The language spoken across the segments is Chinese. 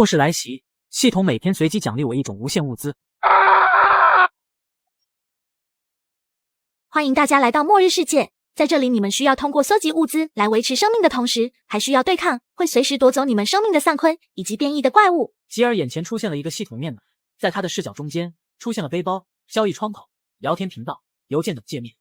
末世来袭，系统每天随机奖励我一种无限物资。欢迎大家来到末日世界，在这里你们需要通过搜集物资来维持生命的同时，还需要对抗会随时夺走你们生命的丧坤以及变异的怪物。吉尔眼前出现了一个系统面板，在他的视角中间出现了背包、交易窗口、聊天频道、邮件等界面。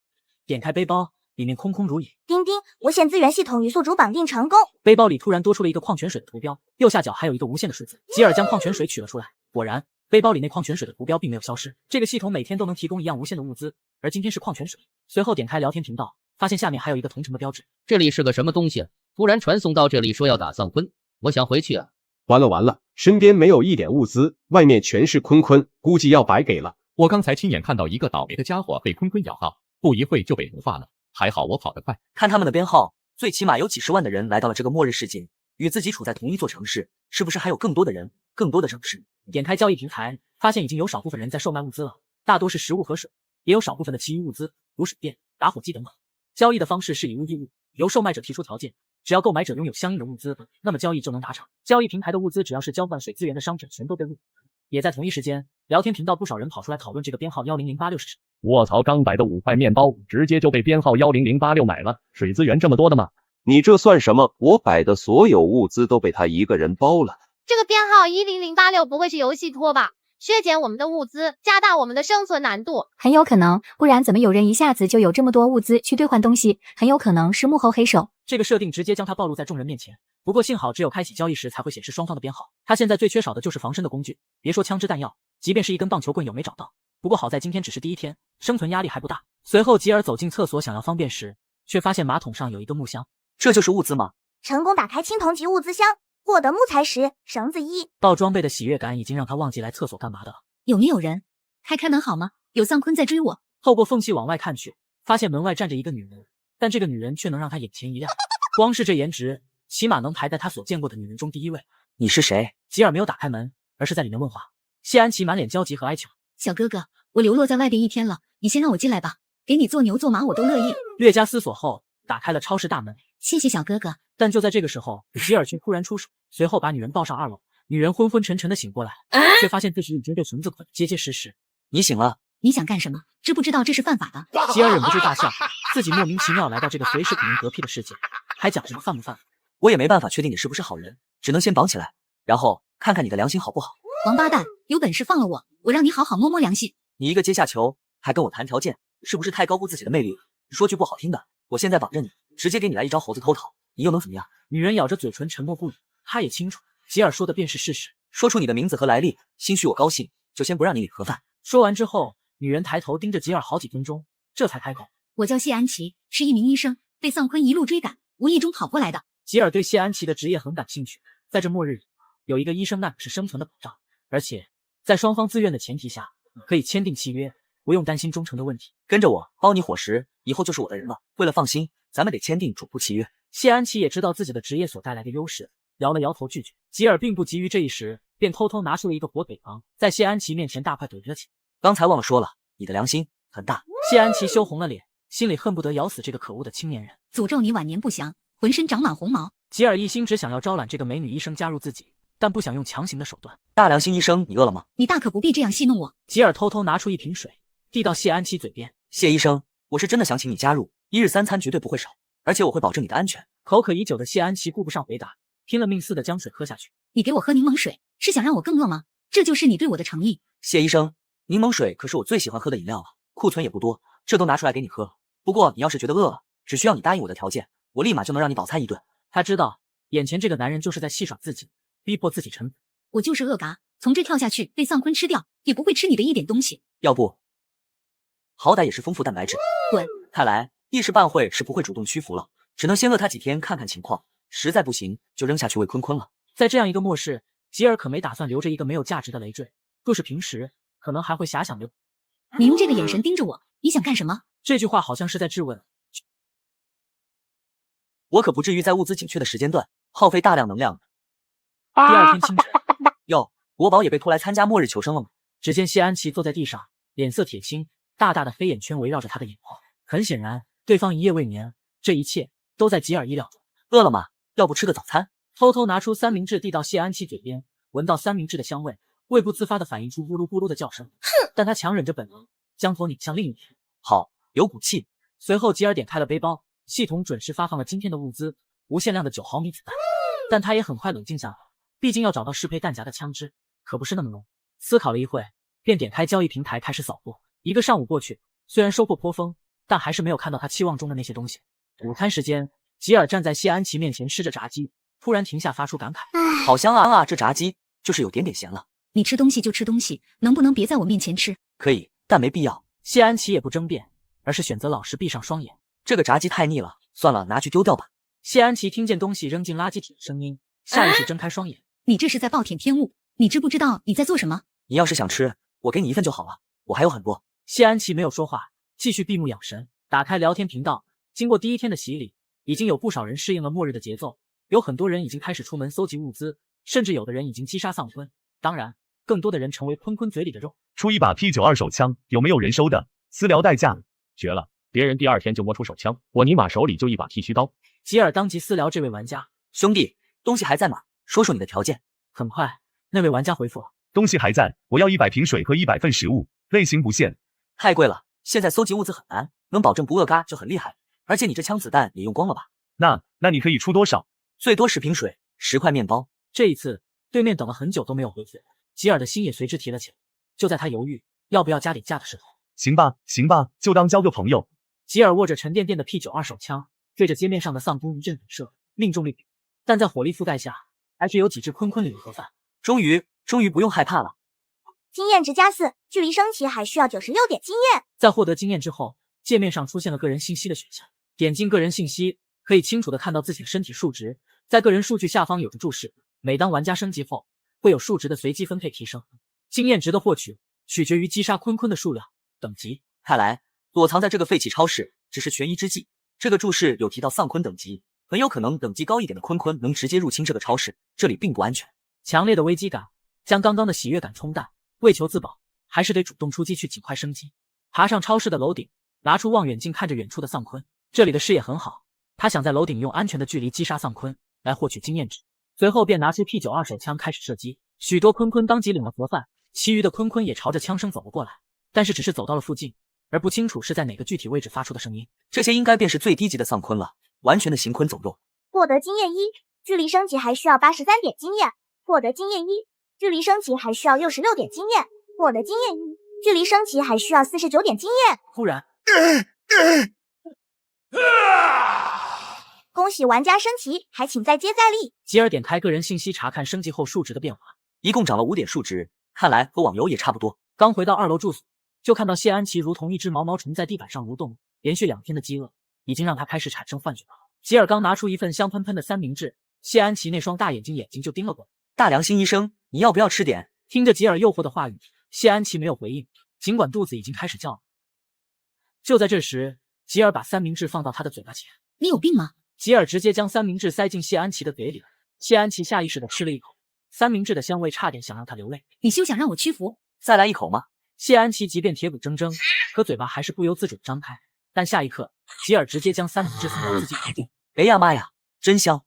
点开背包，里面空空如也。叮叮，无限资源系统与宿主绑定成功。背包里突然多出了一个矿泉水的图标，右下角还有一个无限的数字。吉尔将矿泉水取了出来，果然背包里那矿泉水的图标并没有消失。这个系统每天都能提供一样无限的物资，而今天是矿泉水。随后点开聊天频道，发现下面还有一个同城的标志。这里是个什么东西？突然传送到这里说要打丧坤，我想回去啊。完了，身边没有一点物资，外面全是坤坤，估计要白给了。我刚才亲眼看到一个倒霉的家伙被坤坤咬到，不一会就被毒化了，还好我跑得快。看他们的编号，最起码有几十万的人来到了这个末日世界，与自己处在同一座城市，是不是还有更多的人，更多的城市？点开交易平台，发现已经有少部分人在售卖物资了，大多是食物和水，也有少部分的其余物资，如水电、打火机等等。交易的方式是以物易物，由售卖者提出条件，只要购买者拥有相应的物资，那么交易就能达成。交易平台的物资只要是交换水资源的商品，全都被录。也在同一时间，聊天频道不少人跑出来讨论这个编号100886是什么。卧槽，刚摆的5块面包，直接就被编号10086买了，水资源这么多的吗？你这算什么？我摆的所有物资都被他一个人包了。这个编号10086不会是游戏托吧？削减我们的物资，加大我们的生存难度。很有可能，不然怎么有人一下子就有这么多物资去兑换东西？很有可能是幕后黑手。这个设定直接将他暴露在众人面前。不过幸好只有开启交易时才会显示双方的编号。他现在最缺少的就是防身的工具，别说枪支弹药，即便是一根棒球棍有没找到。不过好在今天只是第一天，生存压力还不大。随后吉尔走进厕所想要方便时，却发现马桶上有一个木箱。这就是物资吗？成功打开青铜级物资箱，获得木材石、绳子1。爆装备的喜悦感已经让他忘记来厕所干嘛的了。有没有人？开门好吗？有丧坤在追我。透过缝隙往外看去，发现门外站着一个女人，但这个女人却能让他眼前一亮。光是这颜值，起码能排在他所见过的女人中第一位。你是谁？吉尔没有打开门，而是在里面问话。谢安琪满脸焦急和哀求。小哥哥，我流落在外边1天了，你先让我进来吧，给你做牛做马我都乐意。略加思索后，打开了超市大门。谢谢小哥哥。但就在这个时候，吉尔却突然出手，随后把女人抱上2楼。女人昏昏沉沉的醒过来，却发现自己已经被绳子捆得结结实实。你醒了？你想干什么？知不知道这是犯法的？吉尔忍不住大笑，自己莫名其妙来到这个随时可能嗝屁的世界，还讲什么犯不犯？我也没办法确定你是不是好人，只能先绑起来，然后看看你的良心好不好。王八蛋，有本事放了我，我让你好好摸摸良心。你一个阶下囚，还跟我谈条件，是不是太高估自己的魅力了？说句不好听的，我现在绑着你，直接给你来一招猴子偷桃，你又能怎么样？女人咬着嘴唇沉默不语，她也清楚吉尔说的便是事实。说出你的名字和来历，兴许我高兴，就先不让你领盒饭。说完之后，女人抬头盯着吉尔好几分钟，这才开口。我叫谢安琪，是一名医生，被丧坤一路追赶，无意中跑过来的。吉尔对谢安琪的职业很感兴趣，在这末日里，有一个医生那是生存的保障，而且在双方自愿的前提下，可以签订契约，不用担心忠诚的问题。跟着我，包你伙食，以后就是我的人了。为了放心，咱们得签订主仆契约。谢安琪也知道自己的职业所带来的优势，摇了摇头拒绝。吉尔并不急于这一时，便偷偷拿出了一个火腿肠，在谢安琪面前大快朵颐了起来。刚才忘了说了，你的良心很大。谢安琪羞红了脸，心里恨不得咬死这个可恶的青年人。诅咒你晚年不祥，浑身长满红毛。吉尔一心只想要招揽这个美女医生加入自己，但不想用强行的手段。大良心医生，你饿了吗？你大可不必这样戏弄我。吉尔偷偷拿出一瓶水，递到谢安琪嘴边。谢医生，我是真的想请你加入，1日3餐绝对不会少，而且我会保证你的安全。口渴已久的谢安琪顾不上回答，拼了命似的将水喝下去。你给我喝柠檬水，是想让我更饿吗？这就是你对我的诚意。谢医生，柠檬水可是我最喜欢喝的饮料了，库存也不多，这都拿出来给你喝。不过你要是觉得饿了，只需要你答应我的条件，我立马就能让你饱餐一顿。他知道眼前这个男人就是在戏耍自己，逼迫自己臣服。我就是恶嘎，从这跳下去被丧坤吃掉，也不会吃你的一点东西。要不好歹也是丰富蛋白质。滚！看来一时半会是不会主动屈服了，只能先饿他几天看看情况，实在不行就扔下去喂坤坤了。在这样一个末世，吉尔可没打算留着一个没有价值的累赘，若是平时可能还会遐想留。你用这个眼神盯着我，你想干什么？这句话好像是在质问。我可不至于在物资紧缺的时间段耗费大量能量的。第二天清晨，哟，国宝也被拖来参加末日求生了吗？只见谢安琪坐在地上，脸色铁青，大大的黑眼圈围绕着他的眼眶。很显然，对方一夜未眠，这一切都在吉尔意料中。饿了吗？要不吃个早餐？偷偷拿出三明治递到谢安琪嘴边，闻到三明治的香味，胃部自发的反映出咕噜咕噜的叫声。但他强忍着本能，将头拧向另一边。好，有骨气。随后吉尔点开了背包，系统准时发放了今天的物资，无限量的9毫米子弹。但他也很快冷静下来，毕竟要找到适配弹夹的枪支，可不是那么容易。思考了一会，便点开交易平台开始扫货。一个上午过去，虽然收获颇丰，但还是没有看到他期望中的那些东西。午餐时间，吉尔站在谢安琪面前吃着炸鸡，突然停下发出感慨：好香啊！这炸鸡就是有点咸了。你吃东西就吃东西，能不能别在我面前吃？可以，但没必要。谢安琪也不争辩，而是选择老实闭上双眼。这个炸鸡太腻了，算了，拿去丢掉吧。谢安琪听见东西扔进垃圾桶的声音，下意识睁开双眼。你这是在暴殄天物，你知不知道你在做什么？你要是想吃，我给你1份就好了，我还有很多。谢安琪没有说话，继续闭目养神，打开聊天频道。经过第一天的洗礼，已经有不少人适应了末日的节奏，有很多人已经开始出门搜集物资，甚至有的人已经击杀丧坤。当然，更多的人成为坤坤嘴里的肉。出一把 P92手枪，有没有人收的？私聊代价。绝了！别人第2天就摸出手枪，我尼玛手里就一把剃须刀。吉尔当即私聊这位玩家：兄弟，东西还在吗？说说你的条件。很快，那位玩家回复了：东西还在，我要100瓶水和100份食物，类型不限。太贵了，现在搜集物资很难，能保证不饿嘎就很厉害。而且你这枪子弹也用光了吧？那你可以出多少？最多10瓶水，10块面包。这一次，对面等了很久都没有回复，吉尔的心也随之提了起来。就在他犹豫要不要加点价的时候，行吧，就当交个朋友。吉尔握着沉甸甸的 P92手枪，对着街面上的丧坤一阵猛射，命中率低，但在火力覆盖下，还是有几只坤坤领盒饭。终于不用害怕了。经验值加4，距离升级还需要96点经验。在获得经验之后，界面上出现了个人信息的选项，点进个人信息，可以清楚的看到自己的身体数值。在个人数据下方有着注释，每当玩家升级后，会有数值的随机分配提升。经验值的获取取决于击杀坤坤的数量、等级。看来躲藏在这个废弃超市只是权宜之计。这个注释有提到丧坤等级，很有可能等级高一点的坤坤能直接入侵这个超市，这里并不安全。强烈的危机感将刚刚的喜悦感冲淡，为求自保，还是得主动出击去尽快升级。爬上超市的楼顶，拿出望远镜看着远处的丧坤，这里的视野很好，他想在楼顶用安全的距离击杀丧坤来获取经验值。随后便拿出 P92手枪开始射击，许多坤坤当即领了盒饭，其余的坤坤也朝着枪声走了过来，但是只是走到了附近，而不清楚是在哪个具体位置发出的声音。这些应该便是最低级的丧坤了，完全的行坤走肉。获得经验1，距离升级还需要83点经验。获得经验1，距离升级还需要66点经验。获得经验1，距离升级还需要49点经验。忽然，恭喜玩家升级，还请再接再厉。吉尔点开个人信息查看升级后数值的变化，一共涨了5点数值，看来和网游也差不多。刚回到2楼住所，就看到谢安琪如同一只毛毛虫在地板上蠕动，连续2天的饥饿已经让他开始产生幻觉了。吉尔刚拿出一份香喷喷的三明治，谢安琪那双大眼睛就盯了过来。大良心医生，你要不要吃点？听着吉尔诱惑的话语，谢安琪没有回应，尽管肚子已经开始叫了。就在这时，吉尔把三明治放到他的嘴巴前。你有病吗？吉尔直接将三明治塞进谢安琪的嘴里了。谢安琪下意识地吃了一口，三明治的香味差点想让他流泪。你休想让我屈服！再来一口吗？谢安琪即便铁骨铮铮，可嘴巴还是不由自主地张开。但下一刻，吉尔直接将三明治送到自己口中。哎呀妈呀，真香！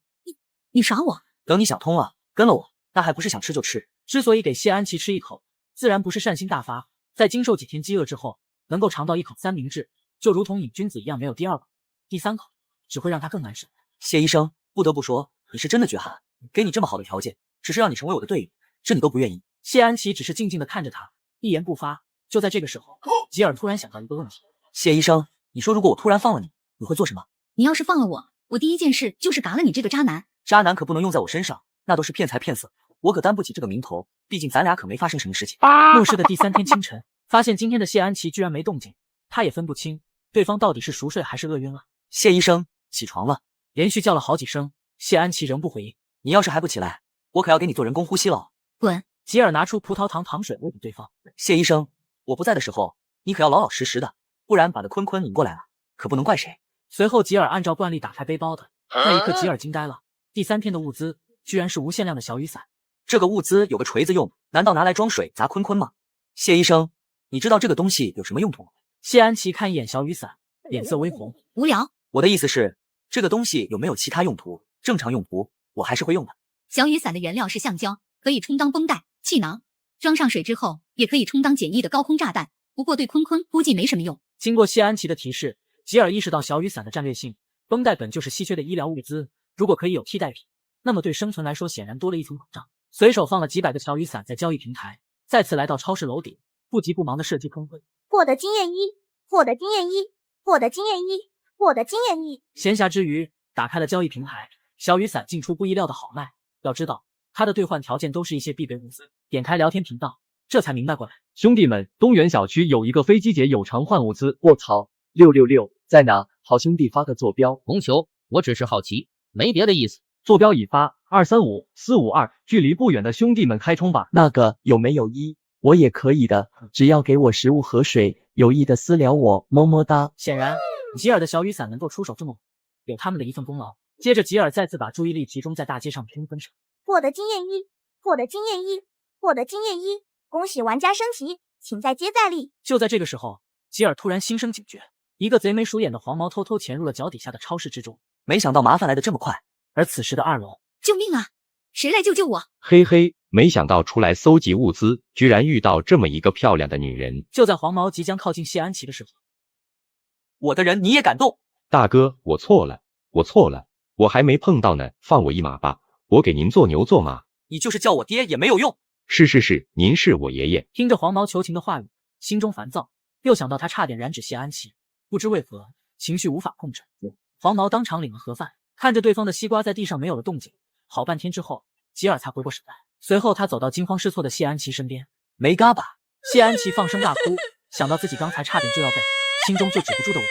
你耍我？等你想通了，跟了我，那还不是想吃就吃？之所以给谢安琪吃一口，自然不是善心大发，在经受几天饥饿之后，能够尝到一口三明治，就如同瘾君子一样，没有第2口、第3口，只会让他更难受。谢医生，不得不说，你是真的绝寒，给你这么好的条件，只是让你成为我的队友，这你都不愿意。谢安琪只是静静地看着他，一言不发。就在这个时候，吉尔突然想到一个问题。谢医生，你说如果我突然放了你，你会做什么？你要是放了我，我第一件事就是嘎了你这个渣男。渣男可不能用在我身上，那都是骗财骗色，我可担不起这个名头，毕竟咱俩可没发生什么事情。末世的第3天清晨，发现今天的谢安琪居然没动静，他也分不清对方到底是熟睡还是饿晕了。谢医生，起床了。连续叫了好几声，谢安琪仍不回应。你要是还不起来，我可要给你做人工呼吸了。滚！吉尔拿出葡萄糖糖水喂给对方。谢医生，我不在的时候，你可要老老实实的，不然把那坤坤引过来了，可不能怪谁。随后吉尔按照惯例打开背包的那一刻，吉尔惊呆了。第3天的物资居然是无限量的小雨伞。这个物资有个锤子用，难道拿来装水砸坤坤吗？谢医生，你知道这个东西有什么用途吗？谢安琪看一眼小雨伞，脸色微红。无聊。我的意思是，这个东西有没有其他用途？正常用途我还是会用的。小雨伞的原料是橡胶，可以充当绷带、气囊，装上水之后也可以充当简易的高空炸弹，不过对坤坤估计没什么用。经过谢安琪的提示，吉尔意识到小雨伞的战略性，绷带本就是稀缺的医疗物资，如果可以有替代品，那么对生存来说显然多了一层保障。随手放了几百个小雨伞在交易平台，再次来到超市楼顶，不急不忙的射击坤坤。获得经验1，获得经验1，获得经验1，获得经验1。闲暇之余，打开了交易平台，小雨伞竟出乎意料的好卖。要知道，它的兑换条件都是一些必备物资。点开聊天频道，这才明白过来。兄弟们，东园小区有一个飞机节有偿换物资，卧槽，666在哪？好兄弟发个坐标。红球，我只是好奇，没别的意思。坐标已发，235452，距离不远的兄弟们开冲吧。那个有没有1？我也可以的，只要给我食物和水，有意的私聊我，么么哒。显然，吉尔的小雨伞能够出手这么猛，有他们的一份功劳。接着，吉尔再次把注意力集中在大街上冲分上。获得经验1，获得经验1，获得经验1。恭喜玩家升级，请再接再厉。就在这个时候，吉尔突然心生警觉，一个贼眉鼠眼的黄毛偷偷潜入了脚底下的超市之中。没想到麻烦来得这么快。而此时的2楼，救命啊！谁来救救我？嘿嘿，没想到出来搜集物资，居然遇到这么一个漂亮的女人。就在黄毛即将靠近谢安琪的时候，我的人你也敢动？大哥，我错了，我还没碰到呢，放我一马吧，我给您做牛做马。你就是叫我爹也没有用。是，您是我爷爷。听着黄毛求情的话语，心中烦躁，又想到他差点染指谢安琪，不知为何情绪无法控制。黄毛当场领了盒饭，看着对方的西瓜在地上没有了动静，好半天之后，吉尔才回过神来。随后他走到惊慌失措的谢安琪身边，没嘎巴。谢安琪放声大哭，想到自己刚才差点就要被，心中就止不住的委屈。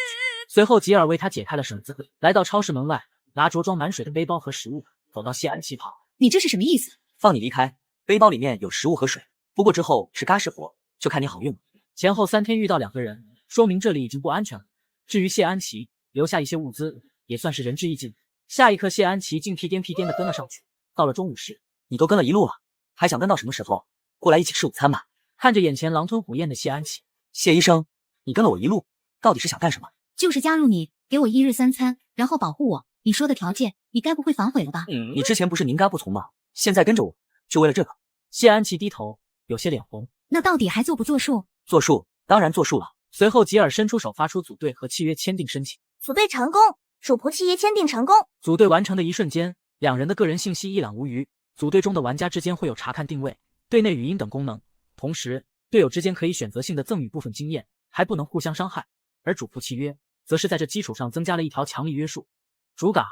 随后吉尔为他解开了绳子，来到超市门外，拿着装满水的背包和食物，走到谢安琪旁。你这是什么意思？放你离开，背包里面有食物和水，不过之后是嘎是活，就看你好运了。前后3天遇到2个人，说明这里已经不安全了。至于谢安琪，留下一些物资，也算是仁至义尽。下一刻，谢安琪竟屁颠的跟了上去。到了中午时，你都跟了一路了，还想跟到什么时候？过来一起吃午餐吧。看着眼前狼吞虎咽的谢安琪，谢医生，你跟了我一路，到底是想干什么？就是加入你，给我1日3餐，然后保护我。你说的条件，你该不会反悔了吧？你之前不是宁嘎不从吗？现在跟着我，就为了这个？谢安琪低头，有些脸红。那到底还作不作数？作数，当然作数了。随后吉尔伸出手，发出组队和契约签订申请。组队成功，主仆契约签订成功。组队完成的一瞬间，2人的个人信息一览无余。组队中的玩家之间会有查看定位、队内语音等功能，同时队友之间可以选择性的赠予部分经验，还不能互相伤害。而主仆契约则是在这基础上增加了一条强力约束：主嘎、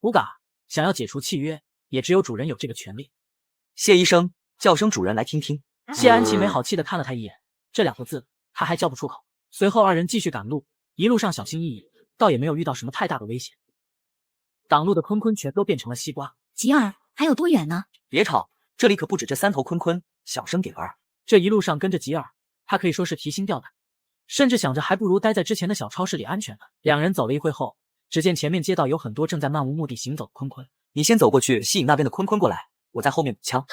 无嘎想要解除契约，也只有主人有这个权利。谢医生，叫声主人来听听。谢安琪没好气的看了他一眼，这2个字他还叫不出口。随后2人继续赶路，一路上小心翼翼，倒也没有遇到什么太大的危险。挡路的坤坤全都变成了西瓜。吉尔，还有多远呢？别吵，这里可不止这3头坤坤，小声点玩。这一路上跟着吉尔，他可以说是提心吊胆，甚至想着还不如待在之前的小超市里安全呢。2人走了一会后，只见前面街道有很多正在漫无目的行走的坤坤。你先走过去，吸引那边的坤坤过来，我在后面补枪。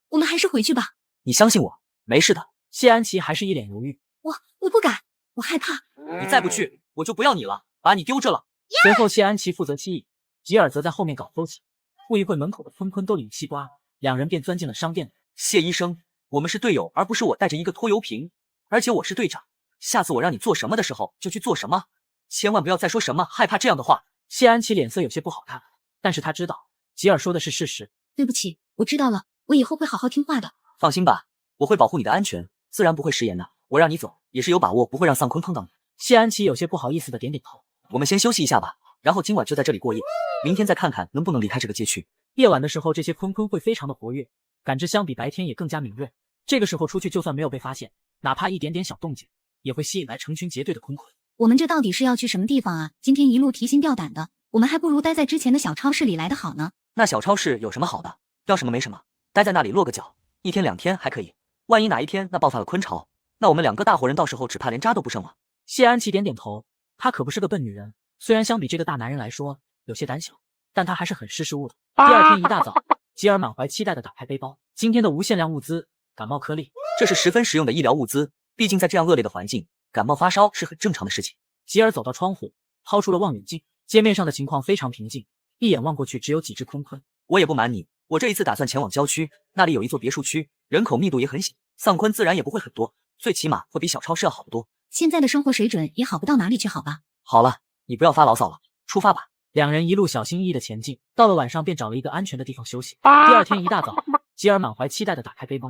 我们还是回去吧。你相信我，没事的。谢安琪还是一脸犹豫。我不敢，我害怕。你再不去，我就不要你了，把你丢这了。随后谢安琪负责记忆，吉尔则在后面搞偷袭。不一会，门口的坤坤都领西瓜，2人便钻进了商店。谢医生，我们是队友，而不是我带着一个拖油瓶，而且我是队长。下次我让你做什么的时候就去做什么，千万不要再说什么害怕这样的话。谢安琪脸色有些不好看，但是他知道吉尔说的是事实。对不起，我知道了，我以后会好好听话的。放心吧，我会保护你的安全，自然不会食言的。我让你走，也是有把握不会让丧坤碰到你。谢安琪有些不好意思的点点头。我们先休息一下吧，然后今晚就在这里过夜，明天再看看能不能离开这个街区。夜晚的时候，这些坤坤会非常的活跃，感知相比白天也更加敏锐。这个时候出去，就算没有被发现，哪怕一点点小动静，也会吸引来成群结队的坤坤。我们这到底是要去什么地方啊？今天一路提心吊胆的，我们还不如待在之前的小超市里来得好呢。那小超市有什么好的？要什么没什么，待在那里落个脚，1天2天还可以。万一哪一天那爆发了坤潮，那我们2个大活人到时候只怕连渣都不剩了。谢安琪点点头，她可不是个笨女人，虽然相比这个大男人来说有些胆小，但她还是很识时务的。第2天一大早，吉尔满怀期待的打开背包，今天的无限量物资，感冒颗粒，这是十分实用的医疗物资，毕竟在这样恶劣的环境，感冒发烧是很正常的事情。吉尔走到窗户，抛出了望远镜，街面上的情况非常平静，一眼望过去只有几只坤坤。我也不瞒你，我这一次打算前往郊区，那里有一座别墅区，人口密度也很小，丧坤自然也不会很多，最起码会比小超市要好得多。现在的生活水准也好不到哪里去，好吧？好了，你不要发牢骚了，出发吧。两人一路小心翼翼的前进，到了晚上便找了一个安全的地方休息。第二天一大早，吉尔满怀期待的打开背包，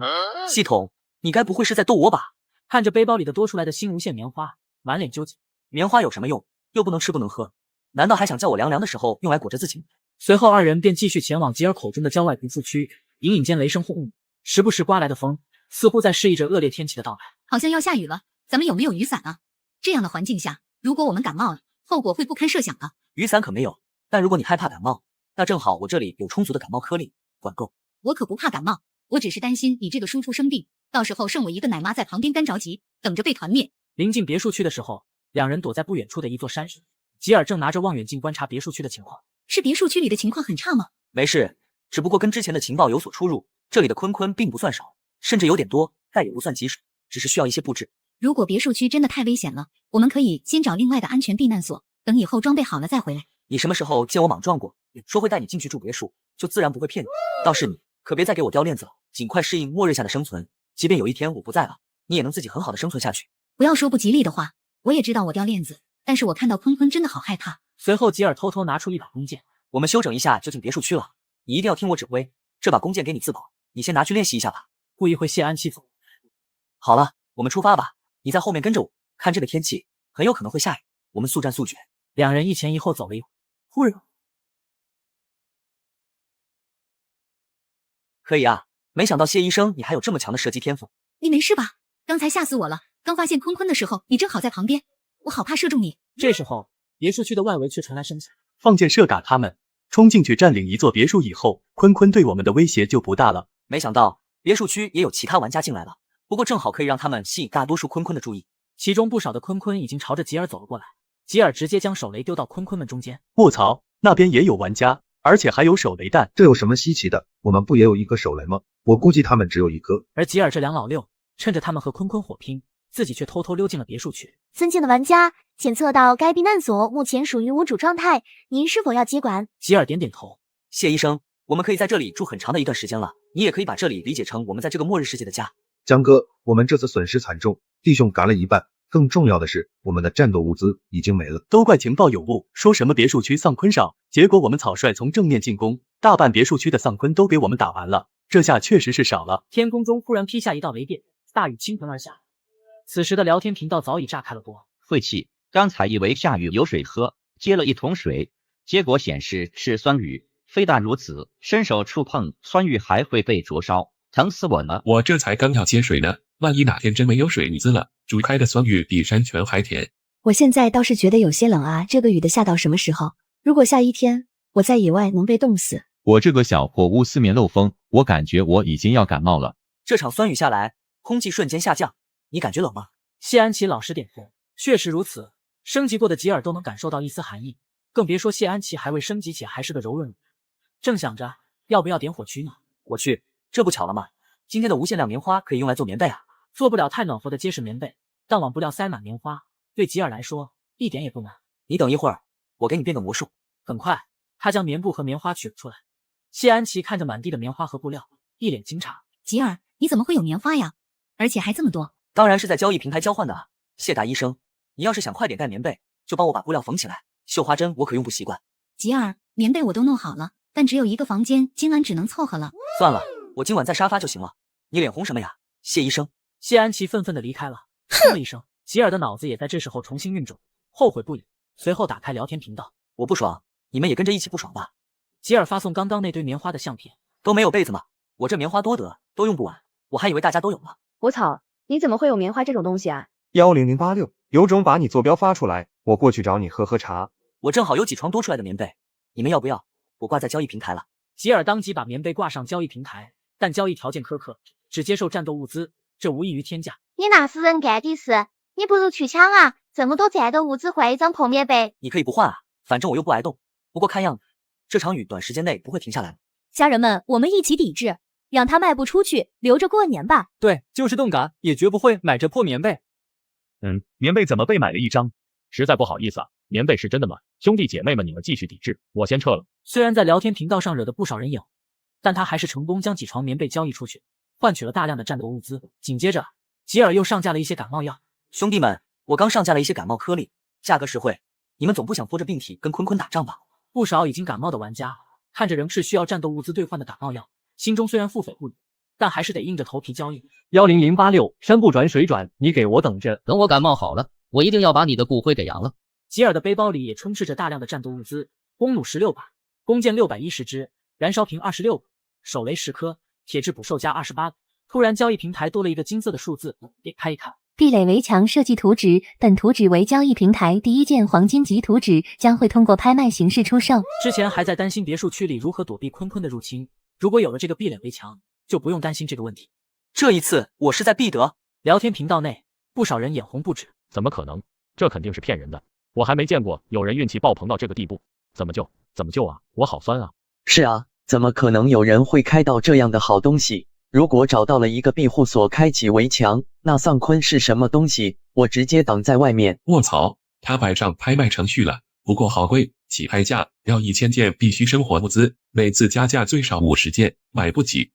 系统，你该不会是在逗我吧？看着背包里的多出来的新无限棉花，满脸纠结。棉花有什么用？又不能吃不能喝，难道还想叫我凉凉的时候用来裹着自己？随后二人便继续前往吉尔口中的郊外别墅区，隐隐间雷声轰轰，时不时刮来的风似乎在示意着恶劣天气的到来。好像要下雨了，咱们有没有雨伞啊？这样的环境下，如果我们感冒了，后果会不堪设想的。雨伞可没有，但如果你害怕感冒，那正好我这里有充足的感冒颗粒，管够。我可不怕感冒，我只是担心你这个输出生病，到时候剩我一个奶妈在旁边干着急，等着被团灭。临近别墅区的时候，两人躲在不远处的一座山上，吉尔正拿着望远镜观察别墅区的情况。是别墅区里的情况很差吗？没事，只不过跟之前的情报有所出入，这里的坤坤并不算少，甚至有点多，但也不算棘手，只是需要一些布置。如果别墅区真的太危险了，我们可以先找另外的安全避难所，等以后装备好了再回来。你什么时候见我莽撞过？说会带你进去住别墅，就自然不会骗你。倒是你，可别再给我掉链子了，尽快适应末日下的生存。即便有一天我不在了，你也能自己很好的生存下去。不要说不吉利的话，我也知道我掉链子，但是我看到坤坤真的好害怕。随后吉尔偷偷拿出一把弓箭，我们休整一下就进别墅区了，你一定要听我指挥。这把弓箭给你自保，你先拿去练习一下吧。故意会谢安欺负。好了，我们出发吧，你在后面跟着我。看这个天气，很有可能会下雨，我们速战速决。两人一前一后走了一会，忽然，可以啊，没想到谢医生你还有这么强的射击天赋。你没事吧？刚才吓死我了，刚发现坤坤的时候，你正好在旁边，我好怕射中你。这时候，别墅区的外围却传来声响，放箭射嘎他们，冲进去占领一座别墅以后，坤坤对我们的威胁就不大了。没想到别墅区也有其他玩家进来了，不过正好可以让他们吸引大多数坤坤的注意。其中不少的坤坤已经朝着吉尔走了过来，吉尔直接将手雷丢到坤坤们中间。卧槽，那边也有玩家，而且还有手雷弹，这有什么稀奇的？我们不也有一颗手雷吗？我估计他们只有一颗。而吉尔这两老六趁着他们和坤坤火拼，自己却偷偷溜进了别墅区。增进的玩家检测到该避难所目前属于无主状态，您是否要接管？吉尔点点头。谢医生，我们可以在这里住很长的一段时间了，你也可以把这里理解成我们在这个末日世界的家。江哥，我们这次损失惨重，弟兄嘎了一半，更重要的是我们的战斗物资已经没了。都怪情报有误，说什么别墅区丧坤少，结果我们草率从正面进攻，大半别墅区的丧坤都给我们打完了，这下确实是少了。天空中忽然劈下一道雷电，大雨倾盆而下。此时的聊天频道早已炸开了锅。晦气，刚才以为下雨有水喝，接了一桶水，结果显示是酸雨。非但如此，伸手触碰酸雨还会被灼烧，疼死我了。我这才刚要接水呢，万一哪天真没有水滋了，煮开的酸雨比山泉还甜。我现在倒是觉得有些冷啊，这个雨得下到什么时候？如果下一天，我在野外能被冻死。我这个小破屋四面漏风，我感觉我已经要感冒了。这场酸雨下来，空气瞬间下降，你感觉冷吗？谢安琪老实点头，确实如此。升级过的吉尔都能感受到一丝寒意，更别说谢安琪还未升级且还是个柔润乳。正想着要不要点火区呢，我去，这不巧了吗？今天的无限量棉花可以用来做棉被啊！做不了太暖和的结实棉被，但往布料塞满棉花，对吉尔来说一点也不难。你等一会儿，我给你变个魔术。很快，他将棉布和棉花取了出来。谢安琪看着满地的棉花和布料，一脸惊诧。吉尔，你怎么会有棉花呀？而且还这么多？当然是在交易平台交换的啊！谢大医生，你要是想快点盖棉被，就帮我把布料缝起来。绣花针我可用不习惯。吉尔，棉被我都弄好了，但只有一个房间，今晚只能凑合了。算了，我今晚在沙发就行了。你脸红什么呀，谢医生？谢安琪愤愤地离开了。哼了一声，吉尔的脑子也在这时候重新运转，后悔不已。随后打开聊天频道，我不爽，你们也跟着一起不爽吧。吉尔发送刚刚那堆棉花的相片。都没有被子吗？我这棉花多得，都用不完，我还以为大家都有呢。我操，你怎么会有棉花这种东西啊？10086，有种把你坐标发出来，我过去找你喝喝茶。我正好有几床多出来的棉被，你们要不要？我挂在交易平台了。吉尔当即把棉被挂上交易平台，但交易条件苛刻，只接受战斗物资，这无异于天价。你那是人干的事，你不如去抢啊！这么多战斗物资换一张破棉被，你可以不换啊，反正我又不挨冻。不过看样子，这场雨短时间内不会停下来。家人们，我们一起抵制，让它卖不出去，留着过年吧。对，就是冻感，也绝不会买这破棉被。棉被怎么被买了一张？实在不好意思啊，棉被是真的吗？兄弟姐妹们，你们继续抵制，我先撤了。虽然在聊天频道上惹得不少人眼红，但他还是成功将几床棉被交易出去，换取了大量的战斗物资。紧接着，吉尔又上架了一些感冒药。兄弟们，我刚上架了一些感冒颗粒，价格实惠，你们总不想拖着病体跟坤坤打仗吧？不少已经感冒的玩家看着仍是需要战斗物资兑换的感冒药，心中虽然腹诽不已，但还是得硬着头皮交易。10086山不转水转，你给我等着。等我感冒好了，我一定要把你的骨灰给扬了。吉尔的背包里也充斥着大量的战斗物资，弓弩16把，弓箭610支，燃烧瓶26个，手雷10颗，铁质捕兽夹28个。突然交易平台多了一个金色的数字，点开一看，壁垒围墙设计图纸，本图纸为交易平台第一件黄金级图纸，将会通过拍卖形式出售。之前还在担心别墅区里如何躲避坤坤的入侵，如果有了这个壁垒围墙，就不用担心这个问题。这一次我势在必得。聊天频道内，不少人眼红不止。怎么可能？这肯定是骗人的。我还没见过有人运气爆棚到这个地步。怎么救啊？我好酸啊！是啊，怎么可能有人会开到这样的好东西？如果找到了一个庇护所，开启围墙，那丧坤是什么东西？我直接挡在外面。卧槽，他摆上拍卖程序了，不过好贵，起拍价要1000件必需生活物资，每次加价最少50件，买不起。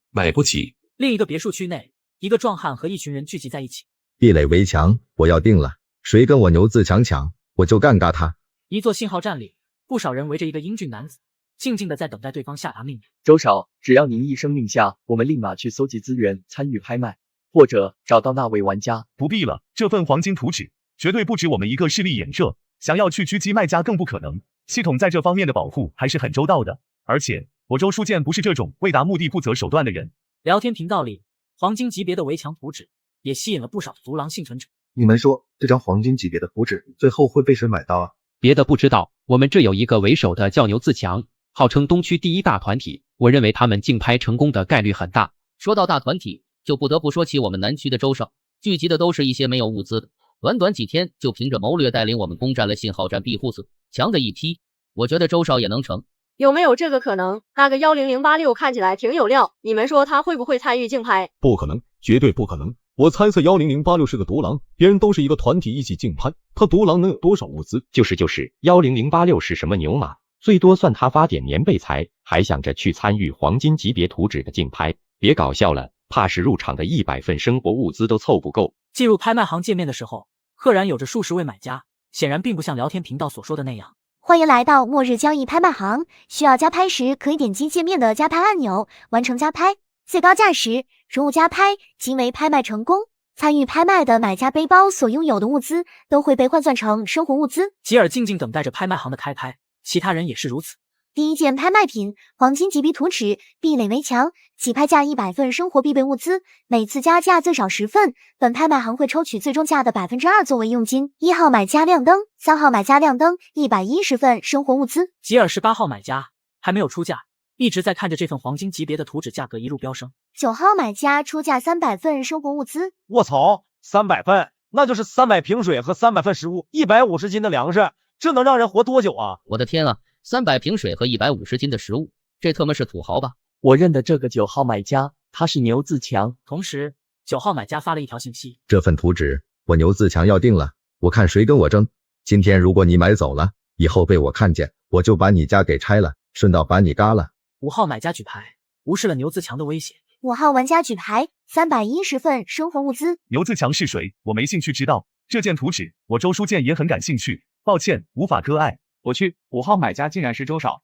另一个别墅区内，一个壮汉和一群人聚集在一起。壁垒围墙我要定了，谁跟我牛自强抢，我就干嘎他。一座信号站里，不少人围着一个英俊男子，静静的在等待对方下达命令。周少，只要您一声令下，我们立马去搜集资源，参与拍卖，或者找到那位玩家。不必了，这份黄金图纸绝对不止我们一个势力眼射，想要去狙击卖家更不可能。系统在这方面的保护还是很周到的，而且我周书建不是这种为达目的不择手段的人。聊天频道里，黄金级别的围墙图纸也吸引了不少的族狼幸存者。你们说这张黄金级别的图纸最后会被谁买到啊？别的不知道，我们这有一个为首的叫牛自强，号称东区第一大团体，我认为他们竞拍成功的概率很大。说到大团体，就不得不说起我们南区的周少，聚集的都是一些没有物资的，短短几天就凭着谋略带领我们攻占了信号站庇护所，强的一批。我觉得周少也能成。有没有这个可能？那个10086看起来挺有料，你们说他会不会参与竞拍？不可能，绝对不可能。我猜测10086是个独狼，别人都是一个团体一起竞拍，他独狼能有多少物资？就是10086是什么牛马？最多算他发点棉被财，还想着去参与黄金级别图纸的竞拍，别搞笑了，怕是入场的100份生活物资都凑不够。进入拍卖行界面的时候，赫然有着数十位买家，显然并不像聊天频道所说的那样。欢迎来到末日交易拍卖行，需要加拍时可以点击界面的加拍按钮，完成加拍。最高价时，荣物加拍即为拍卖成功。参与拍卖的买家背包所拥有的物资都会被换算成生活物资。吉尔静静等待着拍卖行的开拍，其他人也是如此。第一件拍卖品，黄金级别图纸，壁垒围墙，起拍价100份生活必备物资，每次加价最少10份。本拍卖行会抽取最终价的2%作为佣金。1号买家亮灯，3号买家亮灯，110份生活物资。吉尔是8号买家，还没有出价，一直在看着这份黄金级别的图纸价格一路飙升。9号买家出价300份生活物资。卧槽，300份，那就是300瓶水和300份食物，150斤的粮食，这能让人活多久啊？我的天啊，300瓶水和150斤的食物，这他妈是土豪吧？我认得这个9号买家，他是牛自强。同时，9号买家发了一条信息：这份图纸我牛自强要定了，我看谁跟我争。今天如果你买走了，以后被我看见，我就把你家给拆了，顺道把你嘎了。5号买家举牌，无视了牛自强的威胁。5号玩家举牌，310份生活物资。牛自强是谁？我没兴趣知道。这件图纸，我周书建也很感兴趣，抱歉，无法割爱。我去，5号买家竟然是周少，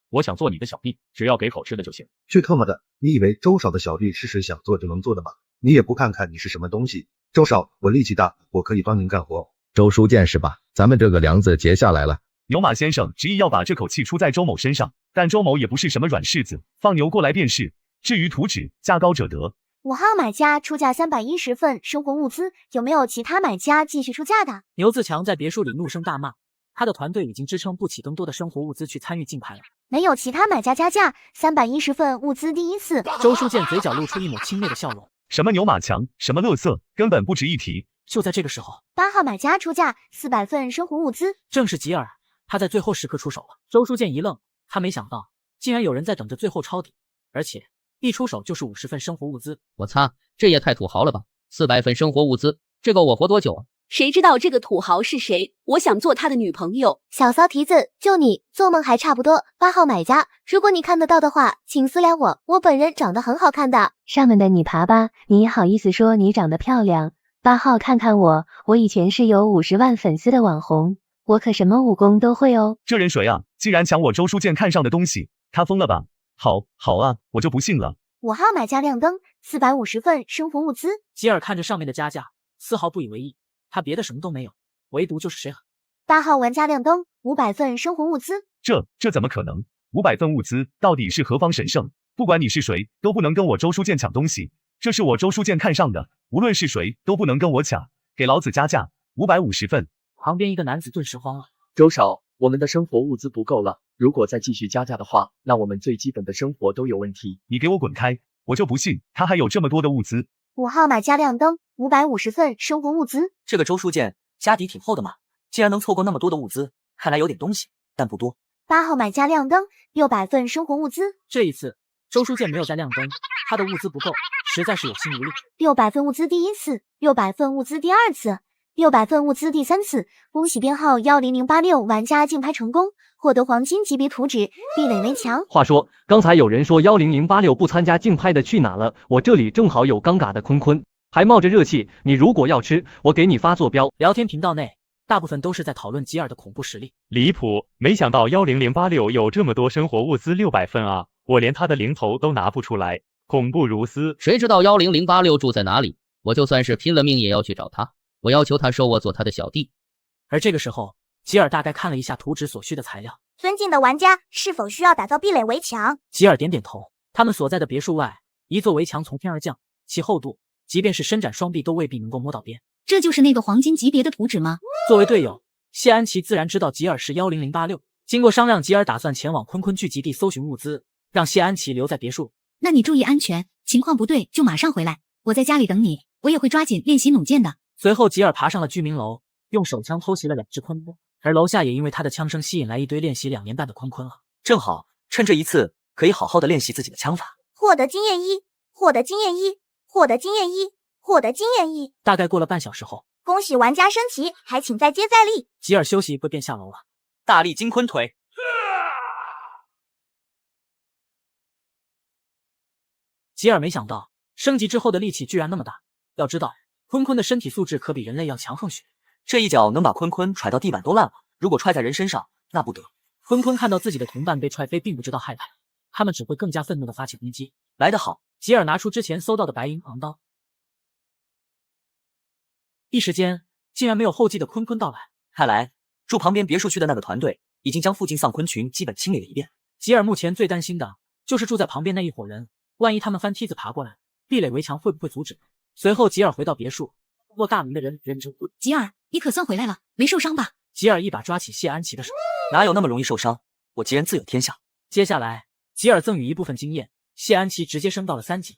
我想做你的小弟，只要给口吃的就行。去他妈的！你以为周少的小弟是谁想做就能做的吗？你也不看看你是什么东西。周少，我力气大，我可以帮您干活。周书建是吧？咱们这个梁子结下来了。牛马先生执意要把这口气出在周某身上，但周某也不是什么软柿子，放牛过来便是。至于图纸，价高者得。5号买家出价310份生活物资，有没有其他买家继续出价的？牛自强在别墅里怒声大骂，他的团队已经支撑不起更多的生活物资去参与竞拍了。没有其他买家加价，310份物资第一次。周书建嘴角露出一抹轻蔑的笑容。什么牛马强，什么垃圾，根本不值一提。就在这个时候，8号买家出价400份生活物资，正是吉尔，他在最后时刻出手了。周书建一愣，他没想到竟然有人在等着最后抄底，而且一出手就是50份生活物资。我擦，这也太土豪了吧！400份生活物资，这个我活多久啊？谁知道这个土豪是谁？我想做他的女朋友。小骚蹄子，就你做梦还差不多。8号买家，如果你看得到的话，请私聊我本人长得很好看的。上门的你爬吧，你好意思说你长得漂亮？8号看看我以前是有50万粉丝的网红，我可什么武功都会哦。这人谁啊？竟然抢我周书健看上的东西，他疯了吧？好啊，我就不信了。5号买家亮灯，450份生活物资。吉尔看着上面的加价，丝毫不以为意，他别的什么都没有，唯独就是谁狠。8号玩家亮灯，500份生活物资。这怎么可能？500份物资到底是何方神圣？不管你是谁，都不能跟我周书健抢东西，这是我周书健看上的，无论是谁都不能跟我抢，给老子加价550份。旁边一个男子顿时慌了。周少，我们的生活物资不够了，如果再继续加价的话，那我们最基本的生活都有问题。你给我滚开，我就不信他还有这么多的物资。5号买家亮灯，550份生活物资。这个周书健家底挺厚的嘛，竟然能凑够那么多的物资，看来有点东西，但不多。8号买家亮灯，600份生活物资。这一次周书健没有再亮灯，他的物资不够，实在是有心无力。600份物资第一次，600份物资第二次，600份物资第三次。恭喜编号10086玩家竞拍成功，获得黄金级别图纸，壁垒围墙。话说，刚才有人说10086不参加竞拍的去哪了？我这里正好有尴尬的坤坤，还冒着热气，你如果要吃，我给你发坐标。聊天频道内，大部分都是在讨论吉尔的恐怖实力。离谱，没想到10086有这么多生活物资600份啊！我连他的零头都拿不出来，恐怖如斯。谁知道10086住在哪里？我就算是拼了命也要去找他。我要求他收我做他的小弟。而这个时候，吉尔大概看了一下图纸所需的材料。尊敬的玩家，是否需要打造壁垒围墙？吉尔点点头。他们所在的别墅外，一座围墙从天而降，其厚度，即便是伸展双臂都未必能够摸到边。这就是那个黄金级别的图纸吗？作为队友，谢安琪自然知道吉尔是10086。经过商量，吉尔打算前往坤坤聚集地搜寻物资，让谢安琪留在别墅。那你注意安全，情况不对就马上回来，我在家里等你，我也会抓紧练习弩箭的。随后，吉尔爬上了居民楼，用手枪偷袭了2只坤坤，而楼下也因为他的枪声吸引来一堆练习2年半的坤坤了。正好趁这一次，可以好好的练习自己的枪法。获得经验1，获得经验1，获得经验1，获得经验1。大概过了半小时后，恭喜玩家升级，还请再接再厉。吉尔休息一会便下楼了。大力金坤腿。吉尔没想到升级之后的力气居然那么大。要知道，坤坤的身体素质可比人类要强横许。这一脚能把坤坤踹到地板都烂了，如果踹在人身上，那不得。坤坤看到自己的同伴被踹飞，并不知道害怕，他们只会更加愤怒地发起攻击。来得好，吉尔拿出之前搜到的白银昂刀，一时间竟然没有后继的坤坤到来。看来住旁边别墅区的那个团队已经将附近丧坤群基本清理了一遍。吉尔目前最担心的就是住在旁边那一伙人，万一他们翻梯子爬过来，壁垒围墙会不会阻止？随后吉尔回到别墅，过大门的人认真。吉尔，你可算回来了，没受伤吧？吉尔一把抓起谢安琪的手，哪有那么容易受伤？我吉人自有天相。接下来，吉尔赠予一部分经验，谢安琪直接升到了3级。